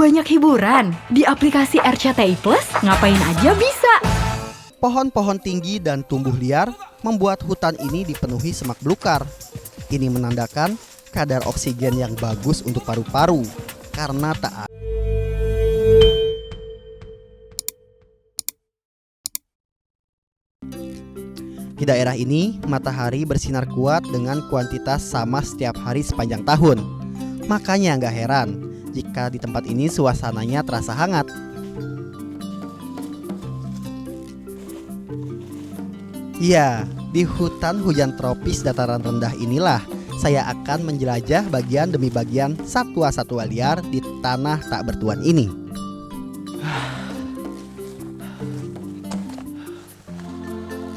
banyak hiburan. Di aplikasi RCTI Plus, ngapain aja bisa. Pohon-pohon tinggi dan tumbuh liar membuat hutan ini dipenuhi semak belukar. Ini menandakan kadar oksigen yang bagus untuk paru-paru karena tak Di daerah ini, matahari bersinar kuat dengan kuantitas sama setiap hari sepanjang tahun. Makanya nggak heran jika di tempat ini suasananya terasa hangat. Ya, di hutan hujan tropis dataran rendah inilah saya akan menjelajah bagian demi bagian satwa-satwa liar di tanah tak bertuan ini.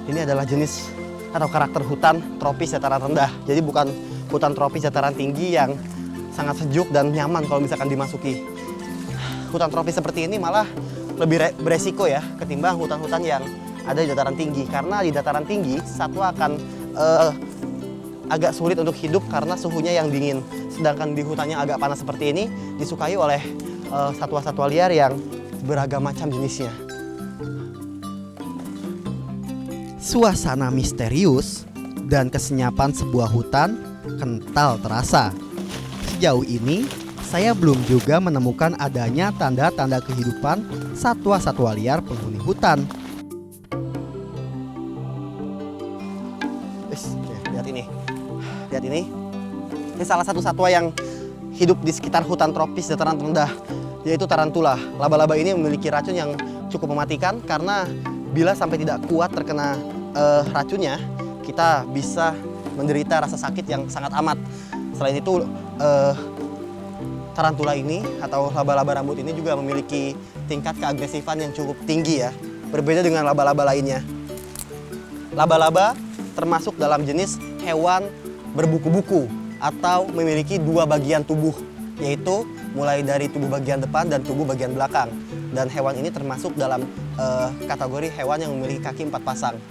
Ini adalah jenis atau karakter hutan tropis dataran rendah. Jadi bukan hutan tropis dataran tinggi yang sangat sejuk dan nyaman kalau misalkan dimasuki. Hutan tropis seperti ini malah lebih beresiko ya ketimbang hutan-hutan yang ada di dataran tinggi. Karena di dataran tinggi satwa akan agak sulit untuk hidup karena suhunya yang dingin. Sedangkan di hutan yang agak panas seperti ini disukai oleh satwa-satwa liar yang beragam macam jenisnya. Suasana misterius dan kesenyapan sebuah hutan kental terasa. Sejauh ini, saya belum juga menemukan adanya tanda-tanda kehidupan satwa-satwa liar penghuni hutan. Lihat ini. Lihat ini. Ini salah satu satwa yang hidup di sekitar hutan tropis dataran rendah, yaitu tarantula. Laba-laba ini memiliki racun yang cukup mematikan karena bila sampai tidak kuat terkena racunnya, kita bisa menderita rasa sakit yang sangat amat. Selain itu, tarantula ini atau laba-laba rambut ini juga memiliki tingkat keagresifan yang cukup tinggi ya. Berbeda dengan laba-laba lainnya. Laba-laba termasuk dalam jenis hewan berbuku-buku atau memiliki dua bagian tubuh, yaitu mulai dari tubuh bagian depan dan tubuh bagian belakang. Dan hewan ini termasuk dalam kategori hewan yang memiliki kaki 4 pasang.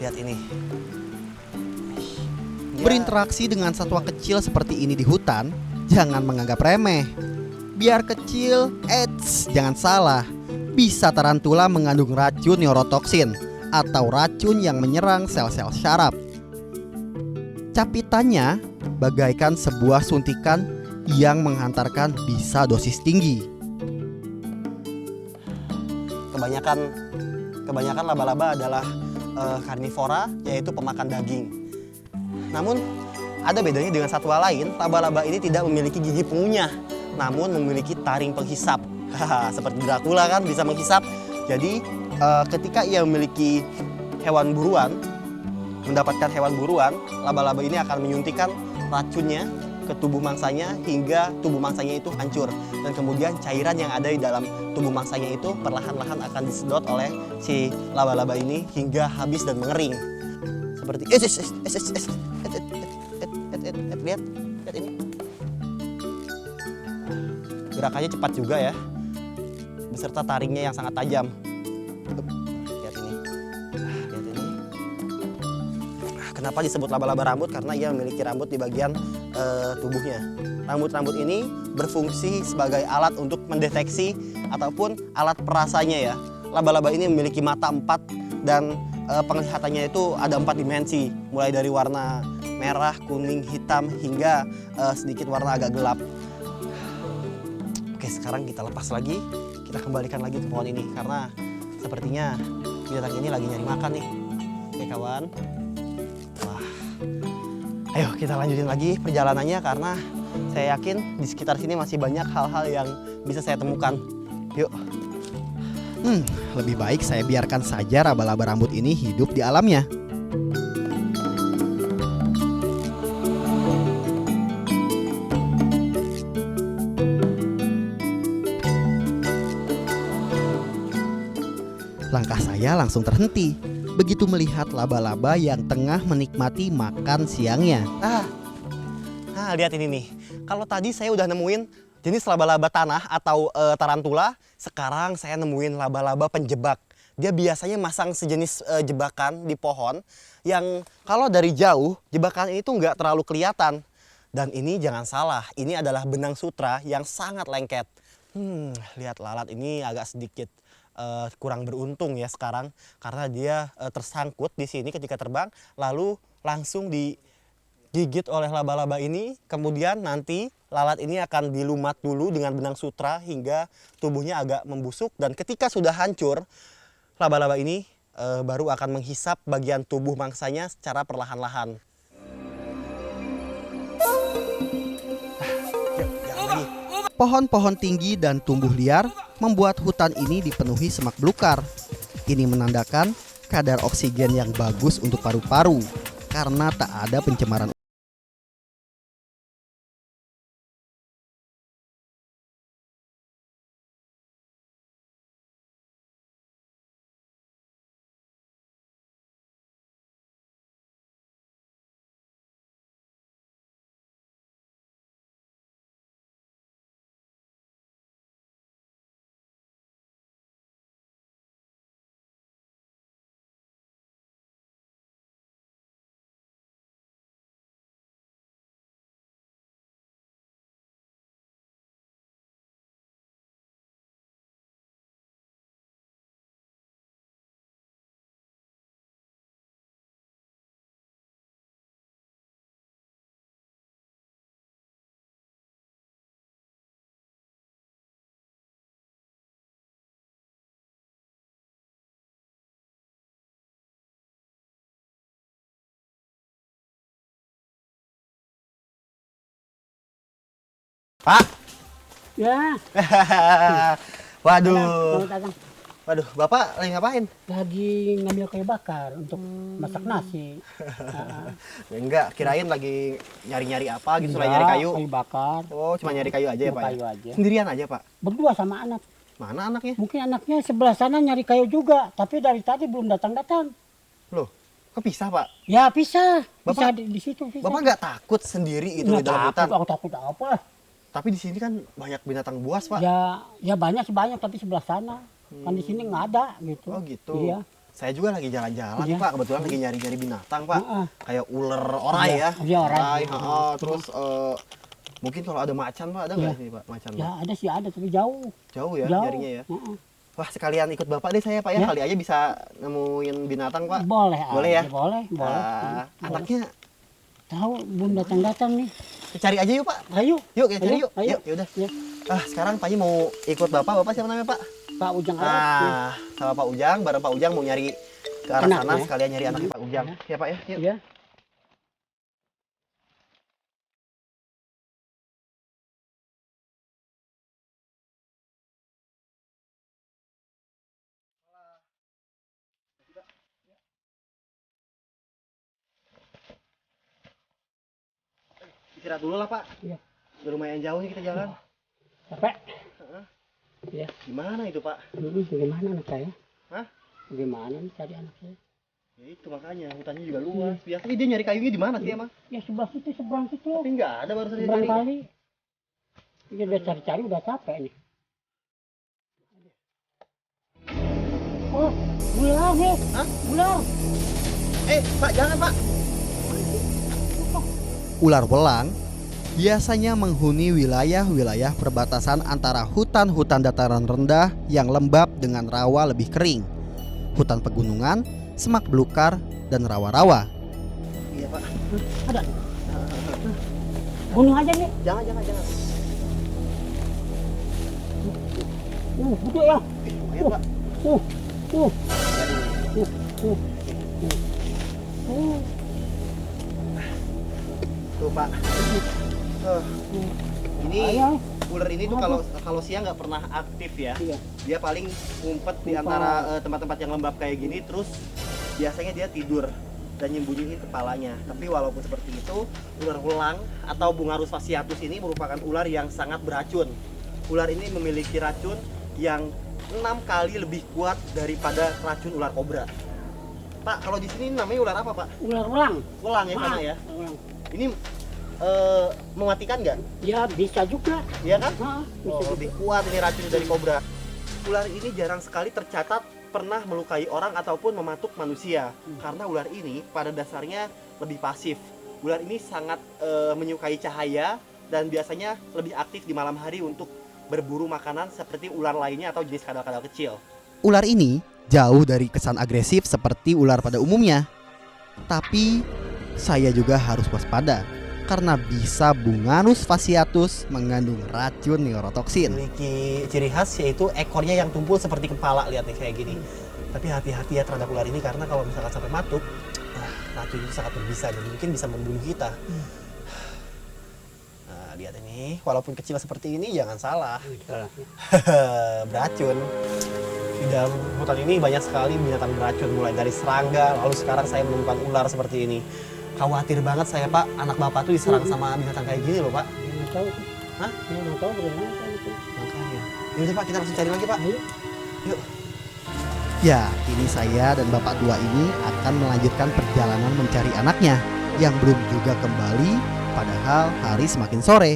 Lihat ini. Berinteraksi dengan satwa kecil seperti ini di hutan, jangan menganggap remeh. Biar kecil, jangan salah. Bisa tarantula mengandung racun neurotoksin atau racun yang menyerang sel-sel syaraf. Capitannya bagaikan sebuah suntikan yang menghantarkan bisa dosis tinggi. Kebanyakan laba-laba adalah karnivora, yaitu pemakan daging. Namun ada bedanya dengan satwa lain, laba-laba ini tidak memiliki gigi pengunyah, namun memiliki taring penghisap. Seperti Dracula kan bisa menghisap. Jadi ketika ia memiliki hewan buruan, mendapatkan hewan buruan, laba-laba ini akan menyuntikkan racunnya ke tubuh mangsanya hingga tubuh mangsanya itu hancur. Dan kemudian cairan yang ada di dalam tubuh mangsanya itu perlahan-lahan akan disedot oleh si laba-laba ini hingga habis dan mengering. Seperti lihat ini. Gerakannya cepat juga ya, beserta taringnya yang sangat tajam. Lihat ini. Kenapa disebut laba-laba rambut? Karena ia memiliki rambut di bagian tubuhnya. Rambut-rambut ini berfungsi sebagai alat untuk mendeteksi ataupun alat perasanya ya. Laba-laba ini memiliki mata 4 dan penglihatannya itu ada 4 dimensi, mulai dari warna merah, kuning, hitam hingga sedikit warna agak gelap. Oke, sekarang kita lepas lagi, kita kembalikan lagi ke pohon ini karena sepertinya binatang ini lagi nyari makan nih. Oke kawan. Wah. Ayo kita lanjutin lagi perjalanannya karena saya yakin di sekitar sini masih banyak hal-hal yang bisa saya temukan. Yuk. Lebih baik saya biarkan saja laba-laba rambut ini hidup di alamnya. Langkah saya langsung terhenti begitu melihat laba-laba yang tengah menikmati makan siangnya. Lihat ini nih. Kalau tadi saya udah nemuin jenis laba-laba tanah atau tarantula, sekarang saya nemuin laba-laba penjebak. Dia biasanya masang sejenis jebakan di pohon yang kalau dari jauh jebakan ini tuh nggak terlalu kelihatan. Dan ini jangan salah, ini adalah benang sutra yang sangat lengket. Lihat lalat ini agak sedikit kurang beruntung ya sekarang karena dia tersangkut di sini ketika terbang, lalu langsung digigit oleh laba-laba ini. Kemudian nanti lalat ini akan dilumat dulu dengan benang sutra hingga tubuhnya agak membusuk, dan ketika sudah hancur, laba-laba ini baru akan menghisap bagian tubuh mangsanya secara perlahan-lahan. Pohon-pohon tinggi dan tumbuh liar membuat hutan ini dipenuhi semak belukar. Ini menandakan kadar oksigen yang bagus untuk paru-paru karena tak ada pencemaran. Pak. Ya. Waduh. Selamat datang. Waduh, Bapak lagi ngapain? Lagi ngambil kayu bakar untuk masak nasi. Enggak, kirain lagi nyari-nyari apa gitu, lagi Enggak, nyari kayu. Kayu bakar. Oh, cuma nyari kayu aja ya, Cuma Pak? kayu aja. Sendirian aja, Pak? Berdua sama anak. Mana anaknya? Mungkin anaknya sebelah sana nyari kayu juga, tapi dari tadi belum datang-datang. Loh, kepisah, Pak? Ya bisa, bisa Bapak- di situ. Bisa. Bapak nggak takut sendiri gitu di Nggak dalam hutan? takut, aku takut apa? Tapi di sini kan banyak binatang buas, Pak. Ya banyak sih banyak, tapi sebelah sana. Kan di sini nggak ada gitu. Oh gitu. Iya. Saya juga lagi jalan-jalan, Iya. Pak. Kebetulan lagi nyari-nyari binatang, Pak. Heeh. Kayak ular orai Iya, ya. iya, orai. Heeh. Terus mungkin kalau ada macan, Pak, ada nggak Iya. sih, Pak? Macan, Ya Pak? ada sih ada, tapi jauh. Jauh ya Jauh. nyarinya ya. Heeh. Wah, sekalian ikut Bapak deh saya, Pak ya. Ya. Kali aja bisa nemuin binatang, Pak. Boleh, Boleh ya? Boleh, boleh. Ah, Boleh. anaknya Tahu belum datang-datang nih. cari aja yuk, Pak. Ayo. Yuk, kita cari yuk. Ayo. Yuk, yaudah. Ya. Sekarang Pak Haji mau ikut Bapak. Bapak siapa namanya, Pak? Pak Ujang Arab. Sama Pak Ujang. Bareng Pak Ujang mau nyari ke arah Anaknya. sana, sekalian nyari anaknya Pak Ujang. Ya, Pak ya. Yuk. Ya. Istirahat dulu lah, Pak. Iya. Udah lumayan jauh nih kita jalan. Capek. Heeh. Ya. Gimana itu, Pak? Bagaimana anak saya? Hah? Bagaimana nih cari anak saya? Ya itu makanya, hutannya juga luas. Biasanya dia nyari kayunya di mana sih emang? Ya sebelah situ, seberang situ. Tapi nggak ada, baru saja Seberang cari. kali. Ini udah cari-cari udah capek nih. Oh, ular nih. Hah? Ular. Pak, jangan, Pak. Ular welang biasanya menghuni wilayah-wilayah perbatasan antara hutan-hutan dataran rendah yang lembab dengan rawa lebih kering, hutan pegunungan, semak belukar, dan rawa-rawa. Iya, Pak. Ada. Bunuh aja nih. Jangan. Gede ya. Lumayan, Pak. Uh. Tuh, Pak. Ini Ayo. ular ini tuh kalau siang nggak pernah aktif ya. Iya. Dia paling ngumpet di antara tempat-tempat yang lembab kayak gini, terus biasanya dia tidur dan nyembunyiin kepalanya. Tapi walaupun seperti itu, ular welang atau Bungarus fasciatus ini merupakan ular yang sangat beracun. Ular ini memiliki racun yang 6 kali lebih kuat daripada racun ular kobra. Pak, kalau di sini namanya ular apa, Pak? Ular welang. Welang ya sana ya. Welang. Ini mematikan nggak? Ya bisa juga. Iya kan? Bisa Oh, juga. lebih kuat ini racun dari kobra. Ular ini jarang sekali tercatat pernah melukai orang ataupun mematuk manusia. Karena ular ini pada dasarnya lebih pasif. Ular ini sangat menyukai cahaya dan biasanya lebih aktif di malam hari untuk berburu makanan seperti ular lainnya atau jenis kadal-kadal kecil. Ular ini jauh dari kesan agresif seperti ular pada umumnya. Tapi saya juga harus waspada karena bisa Bunganus fasciatus mengandung racun neurotoksin. Memiliki ciri khas yaitu ekornya yang tumpul seperti kepala, lihat nih kayak gini. Tapi hati-hati ya terhadap ular ini karena kalau misalkan sampai matuk, racun itu sangat berbisa dan mungkin bisa membunuh kita. Nah, lihat ini, walaupun kecil seperti ini jangan salah. Beracun. Di dalam hutan ini banyak sekali binatang beracun, mulai dari serangga, lalu sekarang saya menemukan ular seperti ini. Khawatir banget saya, Pak, anak Bapak tuh diserang sama binatang kayak gini loh, Pak. Nggak tahu. Hah? Nggak tahu bagaimana itu. Makanya. Yaudah, Pak, kita langsung cari lagi, Pak. Ayo. Yuk. Ya, kini saya dan bapak tua ini akan melanjutkan perjalanan mencari anaknya yang belum juga kembali, padahal hari semakin sore.